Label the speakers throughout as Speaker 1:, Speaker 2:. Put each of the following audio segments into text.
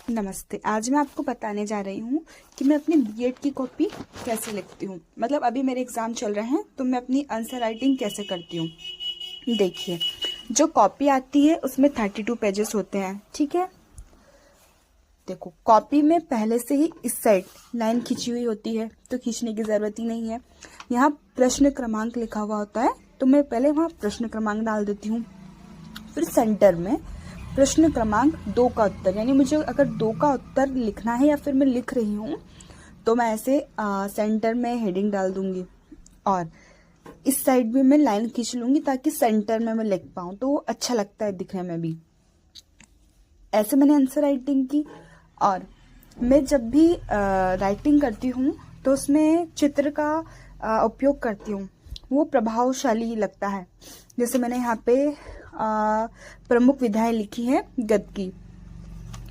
Speaker 1: नमस्ते। आज मैं आपको बताने जा रही हूँ कि मैं अपनी बीएड की कॉपी कैसे लिखती हूँ। मतलब अभी मेरे एग्ज़ाम चल रहे हैं तो मैं अपनी आंसर राइटिंग कैसे करती हूँ। देखिए, जो कॉपी आती है उसमें 32 पेजेस होते हैं, ठीक है। देखो, कॉपी में पहले से ही इस साइड लाइन खींची हुई होती है तो खींचने की ज़रूरत ही नहीं है। यहाँ प्रश्न क्रमांक लिखा हुआ होता है तो मैं पहले वहाँ प्रश्न क्रमांक डाल देती हूँ। फिर सेंटर में प्रश्न क्रमांक 2 का उत्तर, यानी मुझे अगर 2 का उत्तर लिखना है या फिर मैं लिख रही हूँ तो मैं ऐसे सेंटर में हेडिंग डाल दूंगी और इस साइड भी मैं लाइन खींच लूंगी ताकि सेंटर में मैं लिख पाऊँ, तो वो अच्छा लगता है दिखने में भी। ऐसे मैंने आंसर राइटिंग की। और मैं जब भी राइटिंग करती हूँ तो उसमें चित्र का उपयोग करती हूँ, वो प्रभावशाली लगता है। जैसे मैंने यहाँ पे प्रमुख विधाएं लिखी है गद्य की,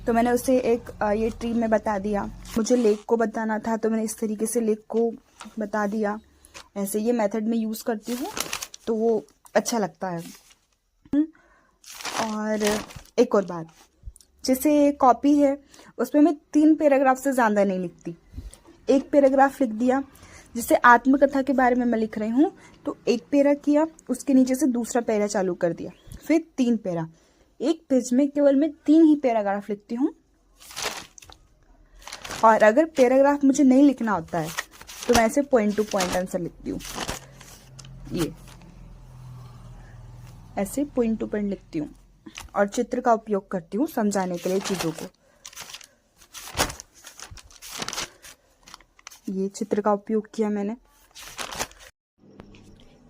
Speaker 1: तो मैंने उसे एक ये ट्री में बता दिया। मुझे लेख को बताना था तो मैंने इस तरीके से लेख को बता दिया। ऐसे ये मेथड में यूज़ करती हूँ तो वो अच्छा लगता है। और एक और बात, जैसे कॉपी है उसमें मैं 3 पैराग्राफ से ज़्यादा नहीं लिखती। एक पैराग्राफ लिख दिया, जैसे आत्मकथा के बारे में मैं लिख रही हूँ तो एक पैरा किया, उसके नीचे से दूसरा पैरा चालू कर दिया, फिर 3 पैरा। एक पेज में केवल मैं 3 ही पैराग्राफ लिखती हूँ। और अगर पैराग्राफ मुझे नहीं लिखना होता है तो मैं ऐसे पॉइंट टू पॉइंट आंसर लिखती हूँ। ये ऐसे पॉइंट टू पॉइंट लिखती हूँ और चित्र का उपयोग करती हूँ समझाने के लिए चीज़ों को। ये चित्र का उपयोग किया मैंने।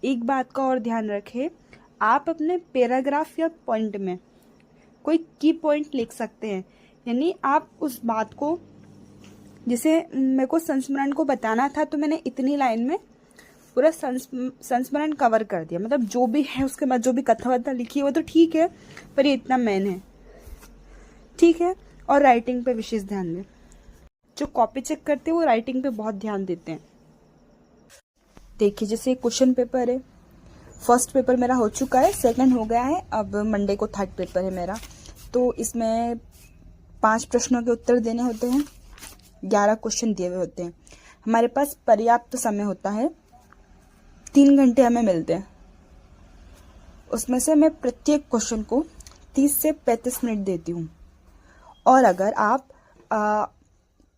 Speaker 1: एक बात का और ध्यान रखें, आप अपने पैराग्राफ या पॉइंट में कोई की पॉइंट लिख सकते हैं, यानी आप उस बात को, जैसे मेरे को संस्मरण को बताना था तो मैंने इतनी लाइन में पूरा संस्मरण कवर कर दिया। मतलब जो भी है उसके बाद जो भी कथा वथा लिखी है वो तो ठीक है, पर ये इतना मेन है, ठीक है। और राइटिंग पे विशेष ध्यान दें। जो कॉपी चेक करते हैं वो राइटिंग पे बहुत ध्यान देते हैं। देखिए, जैसे क्वेश्चन पेपर है, फर्स्ट पेपर मेरा हो चुका है, सेकंड हो गया है, अब मंडे को थर्ड पेपर है मेरा। तो इसमें 5 प्रश्नों के उत्तर देने होते हैं, 11 क्वेश्चन दिए हुए होते हैं। हमारे पास पर्याप्त समय होता है, 3 घंटे हमें मिलते हैं। उसमें से मैं प्रत्येक क्वेश्चन को 30 से 35 मिनट देती हूँ। और अगर आप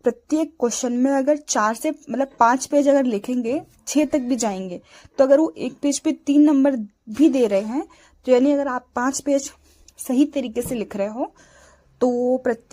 Speaker 1: प्रत्येक क्वेश्चन में अगर 4 से मतलब 5 पेज अगर लिखेंगे, 6 तक भी जाएंगे, तो अगर वो एक पेज पे 3 नंबर भी दे रहे हैं तो यानी अगर आप 5 पेज सही तरीके से लिख रहे हो तो प्रत्येक